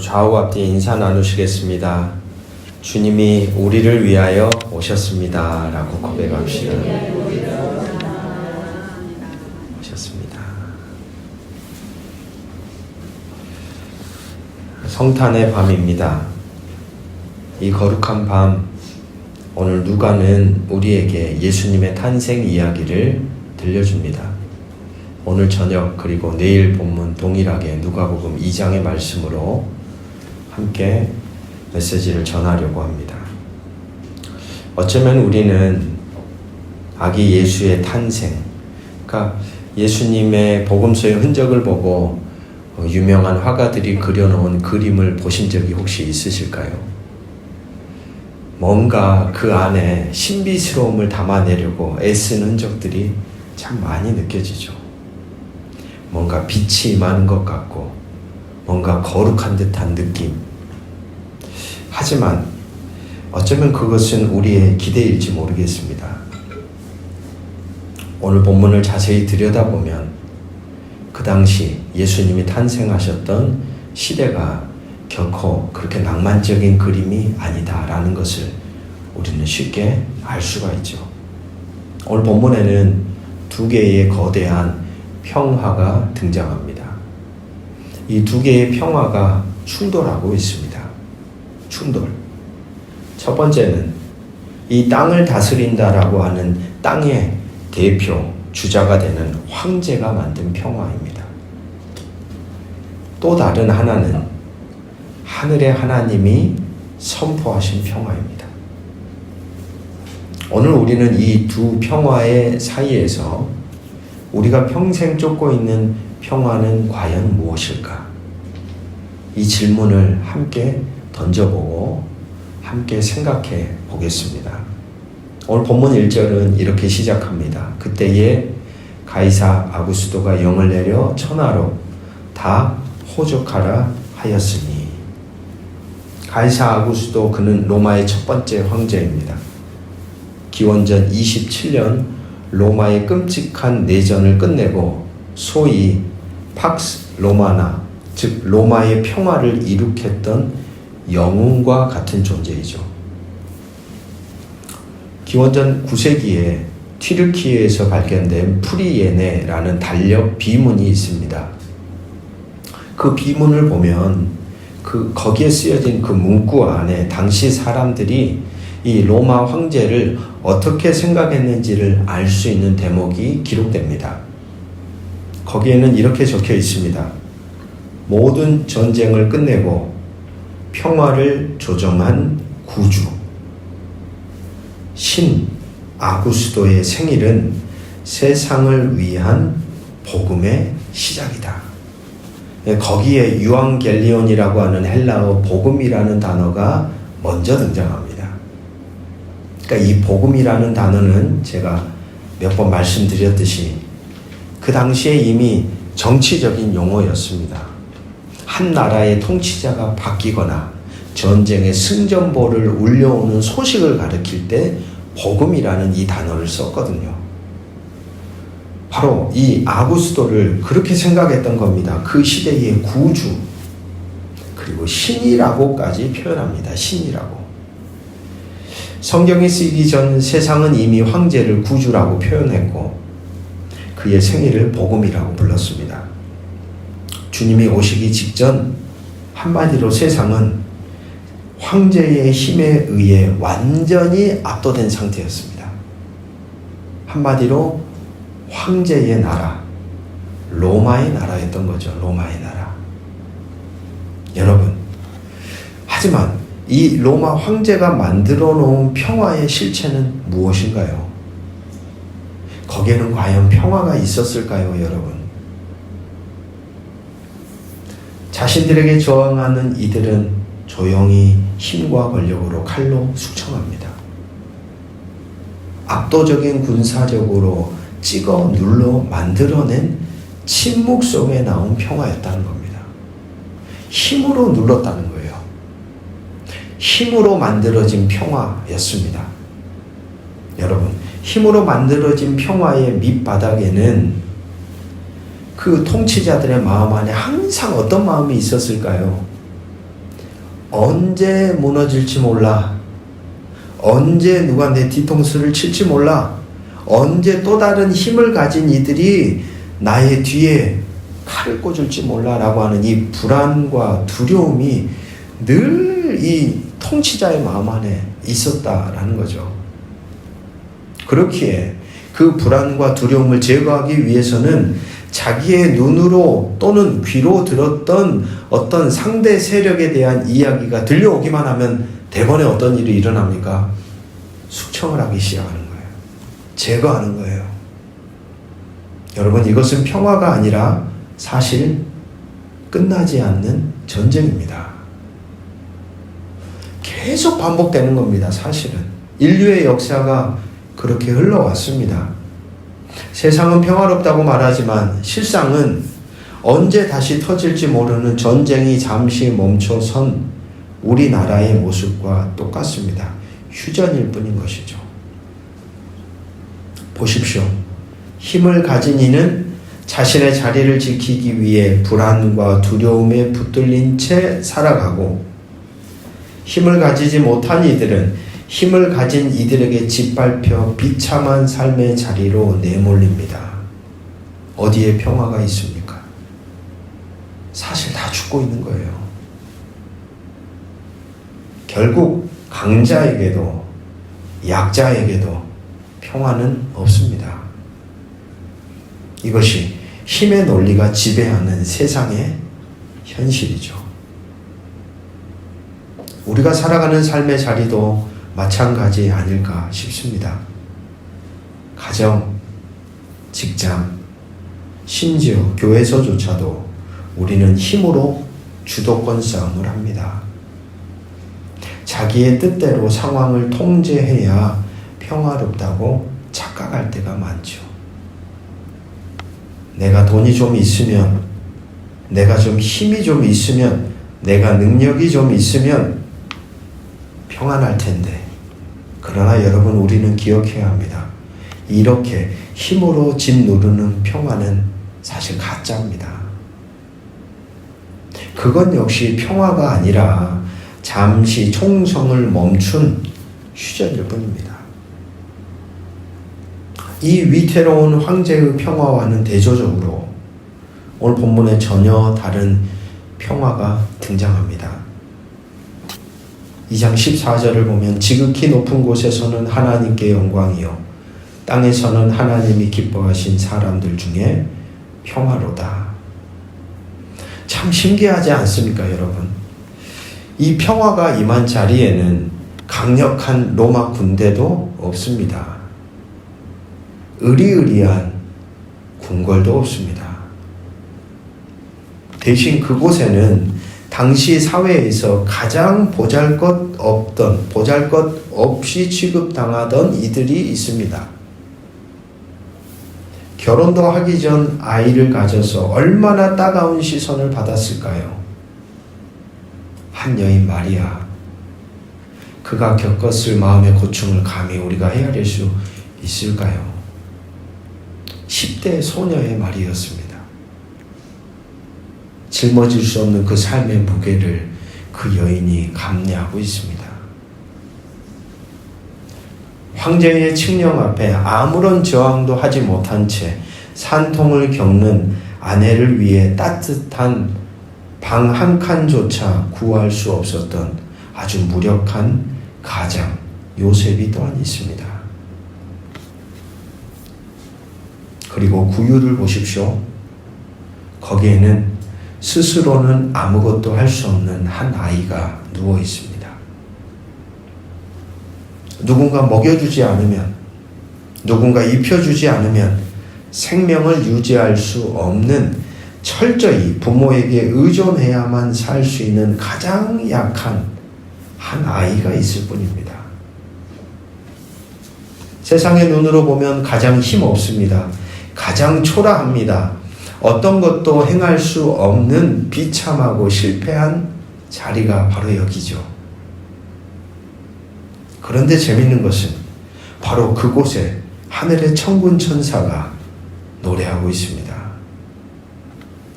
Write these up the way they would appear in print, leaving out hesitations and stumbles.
좌우 앞뒤 인사 나누시겠습니다. 주님이 우리를 위하여 오셨습니다. 라고 고백합시다. 오셨습니다. 성탄의 밤입니다. 이 거룩한 밤, 오늘 누가는 우리에게 예수님의 탄생 이야기를 들려줍니다. 오늘 저녁 그리고 내일 본문 동일하게 누가복음 2장의 말씀으로 함께 메시지를 전하려고 합니다. 어쩌면 우리는 아기 예수의 탄생, 그러니까 예수님의 복음서의 흔적을 보고 유명한 화가들이 그려놓은 그림을 보신 적이 혹시 있으실까요? 뭔가 그 안에 신비스러움을 담아내려고 애쓴 흔적들이 참 많이 느껴지죠. 뭔가 빛이 임하는 것 같고 뭔가 거룩한 듯한 느낌. 하지만 어쩌면 그것은 우리의 기대일지 모르겠습니다. 오늘 본문을 자세히 들여다보면 그 당시 예수님이 탄생하셨던 시대가 결코 그렇게 낭만적인 그림이 아니다라는 것을 우리는 쉽게 알 수가 있죠. 오늘 본문에는 두 개의 거대한 평화가 등장합니다. 이 두 개의 평화가 충돌하고 있습니다. 충돌. 첫 번째는 이 땅을 다스린다라고 하는 땅의 대표, 주자가 되는 황제가 만든 평화입니다. 또 다른 하나는 하늘의 하나님이 선포하신 평화입니다. 오늘 우리는 이 두 평화의 사이에서 우리가 평생 쫓고 있는 평화는 과연 무엇일까? 이 질문을 함께 던져보고 함께 생각해 보겠습니다. 오늘 본문 1절은 이렇게 시작합니다. 그때에 가이사 아구스도가 영을 내려 천하로 다 호족하라 하였으니. 가이사 아구스도, 그는 로마의 첫 번째 황제입니다. 기원전 27년 로마의 끔찍한 내전을 끝내고 소위 팍스 로마나, 즉 로마의 평화를 이룩했던 영웅과 같은 존재이죠. 기원전 9세기에 튀르키예에서 발견된 프리예네라는 달력 비문이 있습니다. 그 비문을 보면 거기에 쓰여진 그 문구 안에 당시 사람들이 이 로마 황제를 어떻게 생각했는지를 알 수 있는 대목이 기록됩니다. 거기에는 이렇게 적혀 있습니다. 모든 전쟁을 끝내고 평화를 조정한 구주 신 아구스도의 생일은 세상을 위한 복음의 시작이다. 거기에 유앙겔리온이라고 하는 헬라어 복음이라는 단어가 먼저 등장합니다. 그러니까 이 복음이라는 단어는 제가 몇 번 말씀드렸듯이 그 당시에 이미 정치적인 용어였습니다. 한 나라의 통치자가 바뀌거나 전쟁의 승전보를 울려오는 소식을 가리킬 때 복음이라는 이 단어를 썼거든요. 바로 이 아구스도를 그렇게 생각했던 겁니다. 그 시대의 구주, 그리고 신이라고까지 표현합니다. 신이라고. 성경이 쓰이기 전 세상은 이미 황제를 구주라고 표현했고 그의 생일을 복음이라고 불렀습니다. 주님이 오시기 직전 한마디로 세상은 황제의 힘에 의해 완전히 압도된 상태였습니다. 한마디로 황제의 나라, 로마의 나라였던 거죠. 로마의 나라. 여러분, 하지만 이 로마 황제가 만들어 놓은 평화의 실체는 무엇인가요? 거기에는 과연 평화가 있었을까요, 여러분? 자신들에게 저항하는 이들은 조용히 힘과 권력으로 칼로 숙청합니다. 압도적인 군사력으로 찍어 눌러 만들어낸 침묵 속에 나온 평화였다는 겁니다. 힘으로 눌렀다는 거예요. 힘으로 만들어진 평화였습니다. 여러분, 힘으로 만들어진 평화의 밑바닥에는 그 통치자들의 마음 안에 항상 어떤 마음이 있었을까요? 언제 무너질지 몰라. 언제 누가 내 뒤통수를 칠지 몰라. 언제 또 다른 힘을 가진 이들이 나의 뒤에 칼을 꽂을지 몰라 라고 하는 이 불안과 두려움이 늘 이 통치자의 마음 안에 있었다라는 거죠. 그렇기에 그 불안과 두려움을 제거하기 위해서는 자기의 눈으로 또는 귀로 들었던 어떤 상대 세력에 대한 이야기가 들려오기만 하면 대번에 어떤 일이 일어납니까? 숙청을 하기 시작하는 거예요. 제거하는 거예요. 여러분, 이것은 평화가 아니라 사실 끝나지 않는 전쟁입니다. 계속 반복되는 겁니다. 사실은 인류의 역사가 그렇게 흘러왔습니다. 세상은 평화롭다고 말하지만 실상은 언제 다시 터질지 모르는 전쟁이 잠시 멈춰선 우리나라의 모습과 똑같습니다. 휴전일 뿐인 것이죠. 보십시오. 힘을 가진 이는 자신의 자리를 지키기 위해 불안과 두려움에 붙들린 채 살아가고, 힘을 가지지 못한 이들은 힘을 가진 이들에게 짓밟혀 비참한 삶의 자리로 내몰립니다. 어디에 평화가 있습니까? 사실 다 죽고 있는 거예요. 결국 강자에게도 약자에게도 평화는 없습니다. 이것이 힘의 논리가 지배하는 세상의 현실이죠. 우리가 살아가는 삶의 자리도 마찬가지 아닐까 싶습니다. 가정, 직장, 심지어 교회에서조차도 우리는 힘으로 주도권 싸움을 합니다. 자기의 뜻대로 상황을 통제해야 평화롭다고 착각할 때가 많죠. 내가 돈이 좀 있으면, 내가 좀 힘이 좀 있으면, 내가 능력이 좀 있으면 평안할 텐데. 그러나 여러분, 우리는 기억해야 합니다. 이렇게 힘으로 짓누르는 평화는 사실 가짜입니다. 그건 역시 평화가 아니라 잠시 총성을 멈춘 휴전일 뿐입니다. 이 위태로운 황제의 평화와는 대조적으로 오늘 본문에 전혀 다른 평화가 등장합니다. 2장 14절을 보면 지극히 높은 곳에서는 하나님께 영광이요 땅에서는 하나님이 기뻐하신 사람들 중에 평화로다. 참 신기하지 않습니까, 여러분? 이 평화가 임한 자리에는 강력한 로마 군대도 없습니다. 의리의리한 궁궐도 없습니다. 대신 그곳에는 당시 사회에서 가장 보잘것 없이 취급당하던 이들이 있습니다. 결혼도 하기 전 아이를 가져서 얼마나 따가운 시선을 받았을까요? 한 여인 마리아, 그가 겪었을 마음의 고충을 감히 우리가 헤아릴 수 있을까요? 10대 소녀의 말이었습니다. 짊어질 수 없는 그 삶의 무게를 그 여인이 감내하고 있습니다. 황제의 칙령 앞에 아무런 저항도 하지 못한 채 산통을 겪는 아내를 위해 따뜻한 방 한 칸조차 구할 수 없었던 아주 무력한 가장 요셉이 또한 있습니다. 그리고 구유를 보십시오. 거기에는 스스로는 아무것도 할 수 없는 한 아이가 누워 있습니다. 누군가 먹여주지 않으면, 누군가 입혀주지 않으면 생명을 유지할 수 없는, 철저히 부모에게 의존해야만 살 수 있는 가장 약한 한 아이가 있을 뿐입니다. 세상의 눈으로 보면 가장 힘없습니다. 가장 초라합니다. 어떤 것도 행할 수 없는 비참하고 실패한 자리가 바로 여기죠. 그런데 재밌는 것은 바로 그곳에 하늘의 천군 천사가 노래하고 있습니다.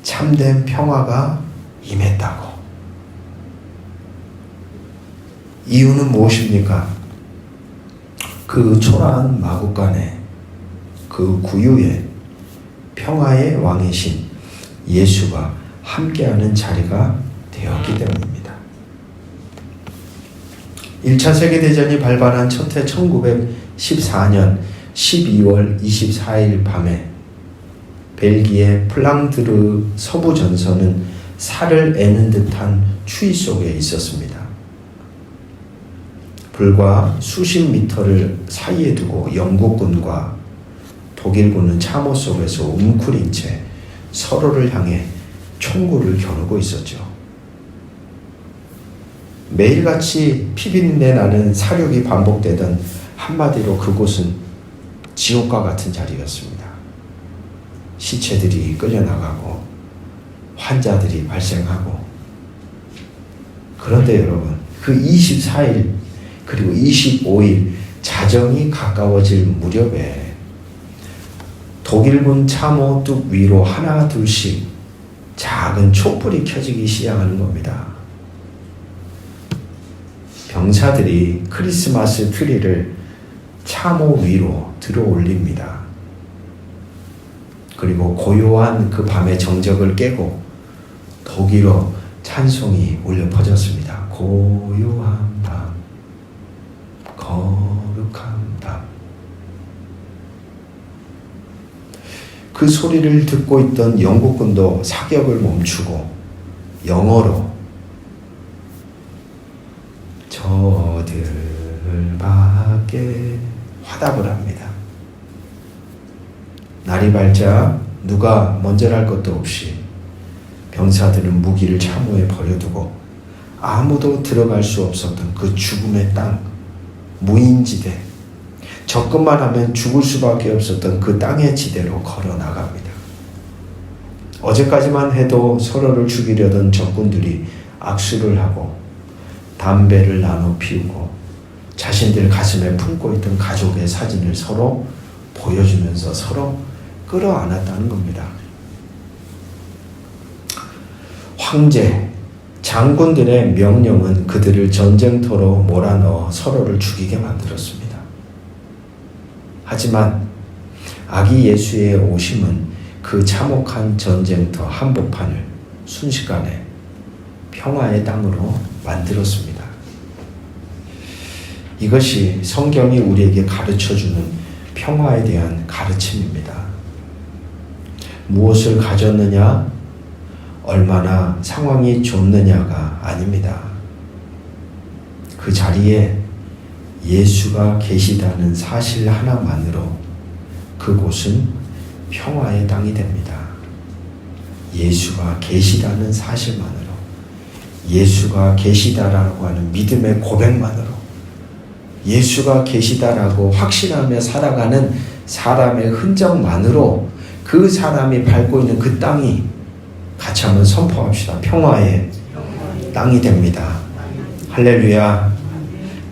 참된 평화가 임했다고. 이유는 무엇입니까? 그 초라한 마국간에 그 구유에 평화의 왕이신 예수가 함께하는 자리가 되었기 때문입니다. 1차 세계대전이 발발한 첫해 1914년 12월 24일 밤에 벨기에 플랑드르 서부 전선은 살을 애는 듯한 추위 속에 있었습니다. 불과 수십 미터를 사이에 두고 영국군과 독일군은 참호 속에서 웅크린 채 서로를 향해 총구를 겨누고 있었죠. 매일같이 피비린내 나는 사륙이 반복되던 한마디로 그곳은 지옥과 같은 자리였습니다. 시체들이 끌려나가고 환자들이 발생하고, 그런데 여러분, 그 24일 그리고 25일 자정이 가까워질 무렵에 독일군 참호 뚝 위로 하나 둘씩 작은 촛불이 켜지기 시작하는 겁니다. 병사들이 크리스마스 트리를 참호 위로 들어 올립니다. 그리고 고요한 그 밤의 정적을 깨고 독일어 찬송이 울려 퍼졌습니다. 고요한 밤, 거룩한 밤. 그 소리를 듣고 있던 영국군도 사격을 멈추고 영어로 저들 밖에 화답을 합니다. 날이 밝자 누가 먼저랄 것도 없이 병사들은 무기를 참호에 버려두고 아무도 들어갈 수 없었던 그 죽음의 땅, 무인지대, 접근만 하면 죽을 수밖에 없었던 그 땅의 지대로 걸어 나갑니다. 어제까지만 해도 서로를 죽이려던 적군들이 악수를 하고 담배를 나눠 피우고 자신들 가슴에 품고 있던 가족의 사진을 서로 보여주면서 서로 끌어안았다는 겁니다. 황제, 장군들의 명령은 그들을 전쟁터로 몰아넣어 서로를 죽이게 만들었습니다. 하지만 아기 예수의 오심은 그 참혹한 전쟁터 한복판을 순식간에 평화의 땅으로 만들었습니다. 이것이 성경이 우리에게 가르쳐주는 평화에 대한 가르침입니다. 무엇을 가졌느냐, 얼마나 상황이 좋느냐가 아닙니다. 그 자리에 예수가 계시다는 사실 하나만으로 그곳은 평화의 땅이 됩니다. 예수가 계시다는 사실만으로, 예수가 계시다라고 하는 믿음의 고백만으로, 예수가 계시다라고 확신하며 살아가는 사람의 흔적만으로 그 사람이 밟고 있는 그 땅이, 같이 한번 선포합시다, 평화의 땅이 됩니다. 할렐루야.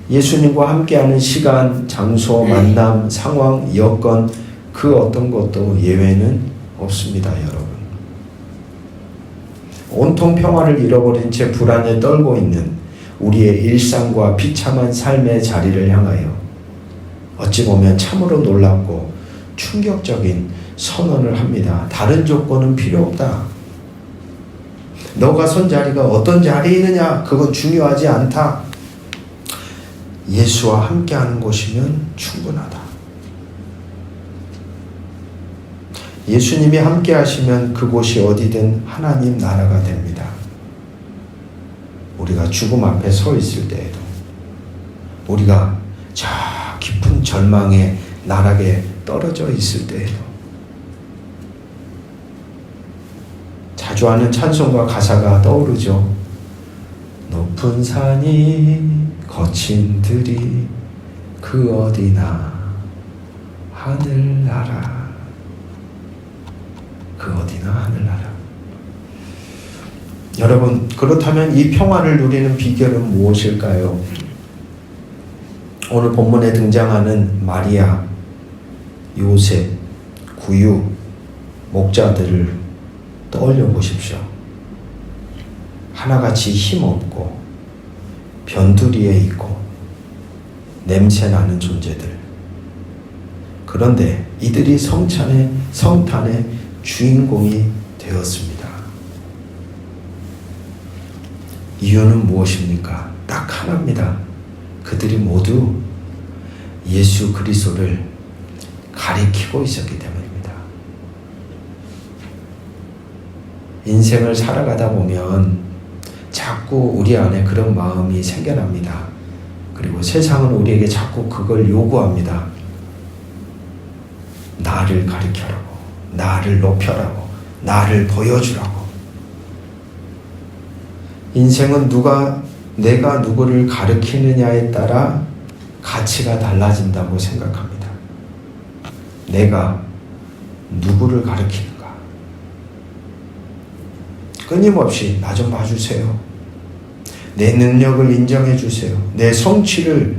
예수님과 함께하는 시간, 장소, 만남, 상황, 여건, 그 어떤 것도 예외는 없습니다, 여러분. 온통 평화를 잃어버린 채 불안에 떨고 있는 우리의 일상과 비참한 삶의 자리를 향하여 어찌 보면 참으로 놀랍고 충격적인 선언을 합니다. 다른 조건은 필요 없다. 너가 선 자리가 어떤 자리이느냐, 그건 중요하지 않다. 예수와 함께하는 곳이면 충분하다. 예수님이 함께하시면 그곳이 어디든 하나님 나라가 됩니다. 우리가 죽음 앞에 서 있을 때에도, 우리가 저 깊은 절망의 나락에 떨어져 있을 때에도, 자주 하는 찬송과 가사가 떠오르죠. 높은 산이 거친 들이 그 어디나 하늘나라, 그 어디나 하늘나라. 여러분, 그렇다면 이 평화를 누리는 비결은 무엇일까요? 오늘 본문에 등장하는 마리아, 요셉, 구유, 목자들을 떠올려 보십시오. 하나같이 힘없고 변두리에 있고 냄새나는 존재들. 그런데 이들이 성탄의 주인공이 되었습니다. 이유는 무엇입니까? 딱 하나입니다. 그들이 모두 예수 그리스도를 가리키고 있었기 때문입니다. 인생을 살아가다 보면 자꾸 우리 안에 그런 마음이 생겨납니다. 그리고 세상은 우리에게 자꾸 그걸 요구합니다. 나를 가리켜라고, 나를 높여라고, 나를 보여주라고. 인생은 내가 누구를 가리키느냐에 따라 가치가 달라진다고 생각합니다. 내가 누구를 가리키는가? 끊임없이 나 좀 봐주세요. 내 능력을 인정해 주세요. 내 성취를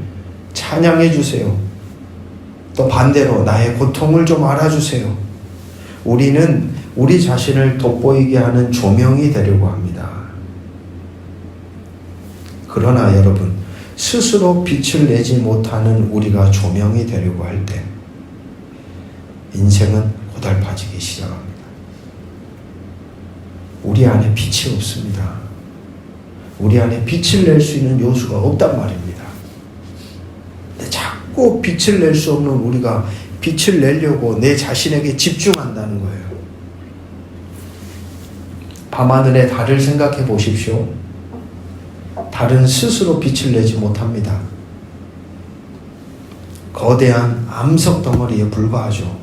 찬양해 주세요. 또 반대로 나의 고통을 좀 알아주세요. 우리는 우리 자신을 돋보이게 하는 조명이 되려고 합니다. 그러나 여러분, 스스로 빛을 내지 못하는 우리가 조명이 되려고 할 때 인생은 고달파지기 시작합니다. 우리 안에 빛이 없습니다. 우리 안에 빛을 낼 수 있는 요소가 없단 말입니다. 근데 자꾸 빛을 낼 수 없는 우리가 빛을 내려고 내 자신에게 집중한다는 거예요. 밤하늘의 달을 생각해 보십시오. 달은 스스로 빛을 내지 못합니다. 거대한 암석 덩어리에 불과하죠.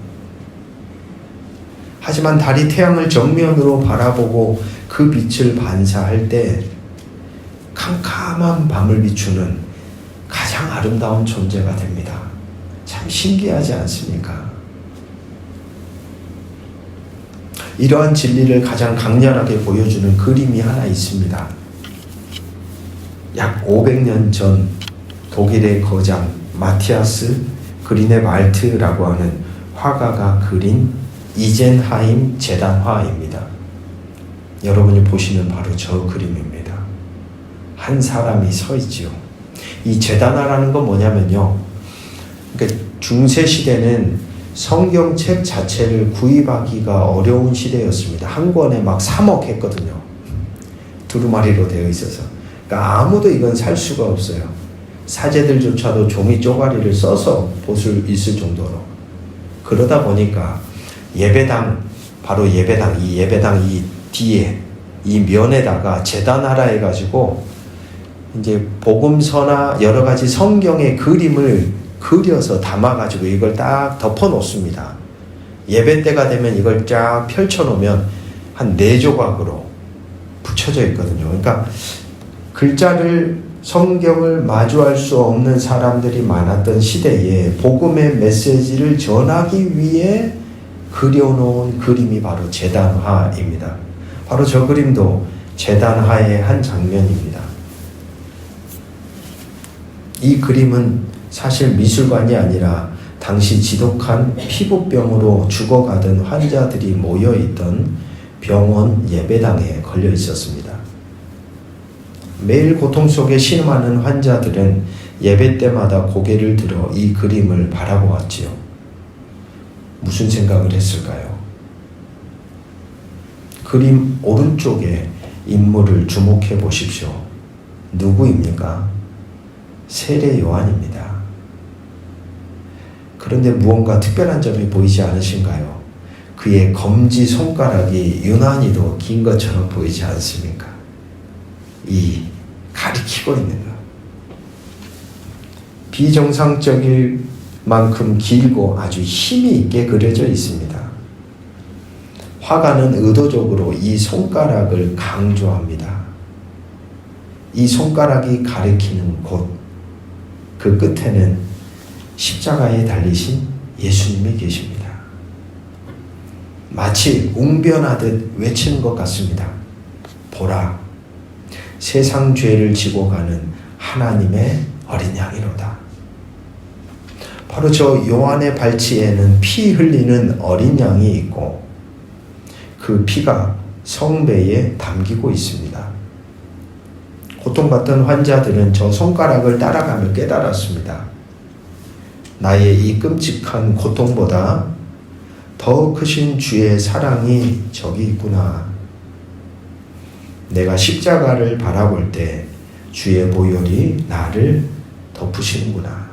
하지만 달이 태양을 정면으로 바라보고 그 빛을 반사할 때 캄캄한 밤을 비추는 가장 아름다운 존재가 됩니다. 참 신기하지 않습니까? 이러한 진리를 가장 강렬하게 보여주는 그림이 하나 있습니다. 약 500년 전 독일의 거장 마티아스 그리네왈트라고 하는 화가가 그린 이젠하임 제단화입니다. 여러분이 보시는 바로 저 그림입니다. 한 사람이 서 있지요. 이 제단화라는 건 뭐냐면요. 그러니까 중세 시대는 성경책 자체를 구입하기가 어려운 시대였습니다. 한 권에 막 3억 했거든요. 두루마리로 되어 있어서. 그러니까 아무도 이건 살 수가 없어요. 사제들조차도 종이 쪼가리를 써서 볼 수 있을 정도로. 그러다 보니까 예배당, 바로 예배당 이 뒤에 이 면에다가 제단하라 해가지고 이제 복음서나 여러 가지 성경의 그림을 그려서 담아가지고 이걸 딱 덮어 놓습니다. 예배 때가 되면 이걸 쫙 펼쳐 놓으면 한 4조각으로 붙여져 있거든요. 그러니까 글자를 성경을 마주할 수 없는 사람들이 많았던 시대에 복음의 메시지를 전하기 위해 그려놓은 그림이 바로 제단화입니다. 바로 저 그림도 제단화의 한 장면입니다. 이 그림은 사실 미술관이 아니라 당시 지독한 피부병으로 죽어가던 환자들이 모여있던 병원 예배당에 걸려 있었습니다. 매일 고통 속에 신음하는 환자들은 예배 때마다 고개를 들어 이 그림을 바라보았지요. 무슨 생각을 했을까요? 그림 오른쪽에 인물을 주목해 보십시오. 누구입니까? 세례 요한입니다. 그런데 무언가 특별한 점이 보이지 않으신가요? 그의 검지 손가락이 유난히도 긴 것처럼 보이지 않습니까? 이 가리키고 있는 것. 비정상적일 만큼 길고 아주 힘이 있게 그려져 있습니다. 화가는 의도적으로 이 손가락을 강조합니다. 이 손가락이 가리키는 곳, 그 끝에는 십자가에 달리신 예수님이 계십니다. 마치 웅변하듯 외치는 것 같습니다. 보라, 세상 죄를 지고 가는 하나님의 어린 양이로다. 바로 저 요한의 발치에는 피 흘리는 어린 양이 있고 그 피가 성배에 담기고 있습니다. 고통받던 환자들은 저 손가락을 따라가며 깨달았습니다. 나의 이 끔찍한 고통보다 더 크신 주의 사랑이 저기 있구나. 내가 십자가를 바라볼 때 주의 보혈이 나를 덮으시는구나.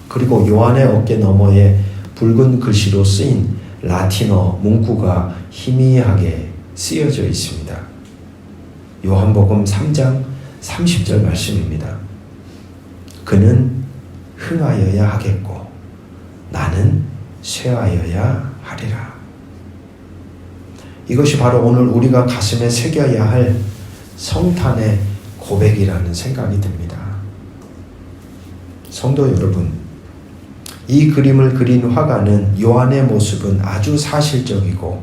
그리고 요한의 어깨 너머에 붉은 글씨로 쓰인 라틴어 문구가 희미하게 쓰여져 있습니다. 요한복음 3장 30절 말씀입니다. 그는 흥하여야 하겠고 나는 쇠하여야 하리라. 이것이 바로 오늘 우리가 가슴에 새겨야 할 성탄의 고백이라는 생각이 듭니다. 성도 여러분, 이 그림을 그린 화가는 요한의 모습은 아주 사실적이고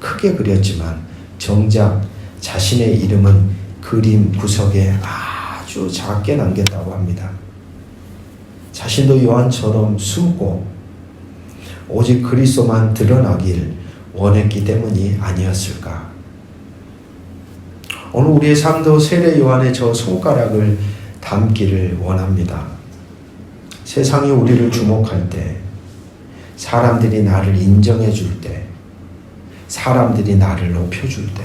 크게 그렸지만 정작 자신의 이름은 그림 구석에 아주 작게 남겼다고 합니다. 자신도 요한처럼 숨고 오직 그리스도만 드러나길 원했기 때문이 아니었을까. 오늘 우리의 삶도 세례 요한의 저 손가락을 담기를 원합니다. 세상이 우리를 주목할 때, 사람들이 나를 인정해 줄 때, 사람들이 나를 높여줄 때,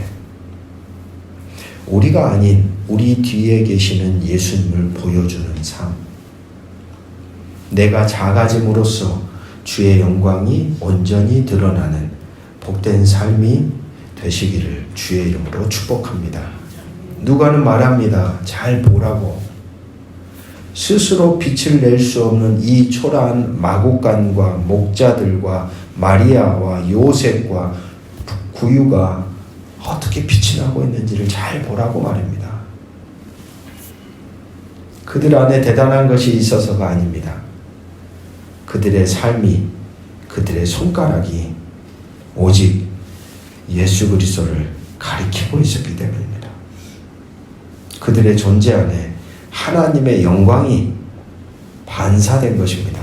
우리가 아닌 우리 뒤에 계시는 예수님을 보여주는 삶, 내가 작아짐으로써 주의 영광이 온전히 드러나는 복된 삶이 되시기를 주의 이름으로 축복합니다. 누가는 말합니다. 잘 보라고. 스스로 빛을 낼 수 없는 이 초라한 마구간과 목자들과 마리아와 요셉과 구유가 어떻게 빛이 나고 있는지를 잘 보라고 말입니다. 그들 안에 대단한 것이 있어서가 아닙니다. 그들의 삶이, 그들의 손가락이 오직 예수 그리스도를 가리키고 있었기 때문입니다. 그들의 존재 안에 하나님의 영광이 반사된 것입니다.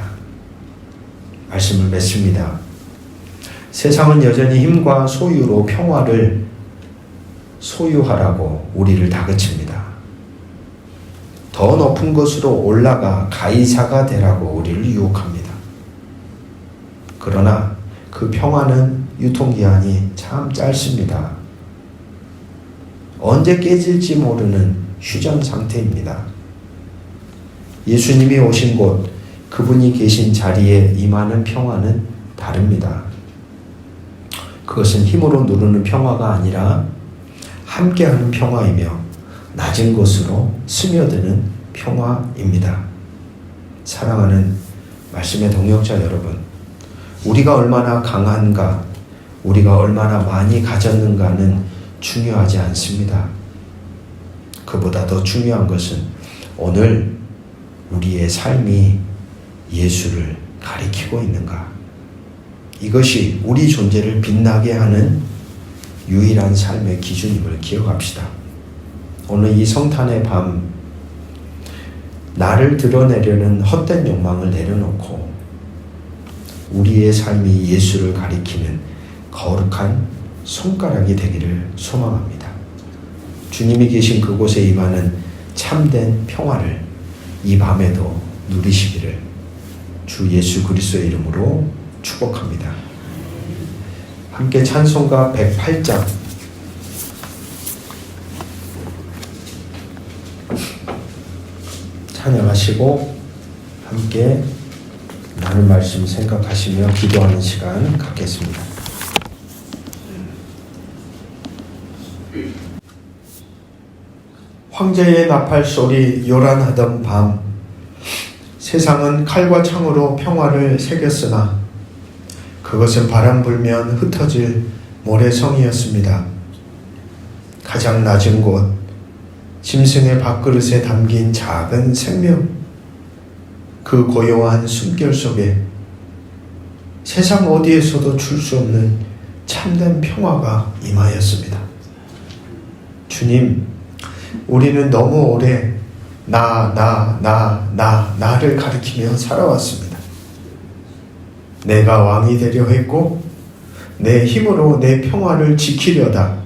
말씀을 맺습니다. 세상은 여전히 힘과 소유로 평화를 소유하라고 우리를 다그칩니다. 더 높은 곳으로 올라가 가이사가 되라고 우리를 유혹합니다. 그러나 그 평화는 유통기한이 참 짧습니다. 언제 깨질지 모르는 휴전 상태입니다. 예수님이 오신 곳, 그분이 계신 자리에 임하는 평화는 다릅니다. 그것은 힘으로 누르는 평화가 아니라 함께하는 평화이며 낮은 곳으로 스며드는 평화입니다. 사랑하는 말씀의 동역자 여러분, 우리가 얼마나 강한가, 우리가 얼마나 많이 가졌는가는 중요하지 않습니다. 그보다 더 중요한 것은 오늘 우리의 삶이 예수를 가리키고 있는가. 이것이 우리 존재를 빛나게 하는 유일한 삶의 기준임을 기억합시다. 오늘 이 성탄의 밤, 나를 드러내려는 헛된 욕망을 내려놓고 우리의 삶이 예수를 가리키는 거룩한 손가락이 되기를 소망합니다. 주님이 계신 그곳에 임하는 참된 평화를 이 밤에도 누리시기를 주 예수 그리스도의 이름으로 축복합니다. 함께 찬송가 108장 찬양하시고 함께 나눌 말씀 생각하시며 기도하는 시간 갖겠습니다. 황제의 나팔 소리 요란하던 밤, 세상은 칼과 창으로 평화를 새겼으나 그것은 바람 불면 흩어질 모래성이었습니다. 가장 낮은 곳, 짐승의 밥그릇에 담긴 작은 생명, 그 고요한 숨결 속에 세상 어디에서도 줄 수 없는 참된 평화가 임하였습니다. 주님, 우리는 너무 오래 나를 가리키며 살아왔습니다. 내가 왕이 되려 했고 내 힘으로 내 평화를 지키려다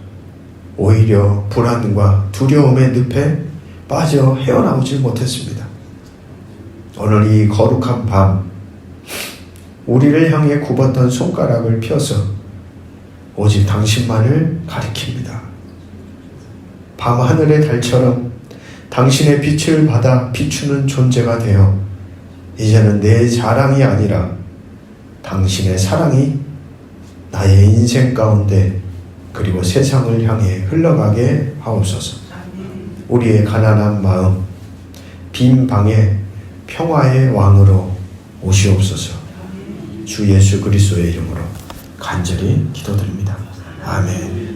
오히려 불안과 두려움의 늪에 빠져 헤어나오질 못했습니다. 오늘 이 거룩한 밤, 우리를 향해 굽었던 손가락을 펴서 오직 당신만을 가리킵니다. 밤하늘의 달처럼 당신의 빛을 받아 비추는 존재가 되어 이제는 내 자랑이 아니라 당신의 사랑이 나의 인생 가운데 그리고 세상을 향해 흘러가게 하옵소서. 우리의 가난한 마음, 빈 방에 평화의 왕으로 오시옵소서. 주 예수 그리스도의 이름으로 간절히 기도드립니다. 아멘.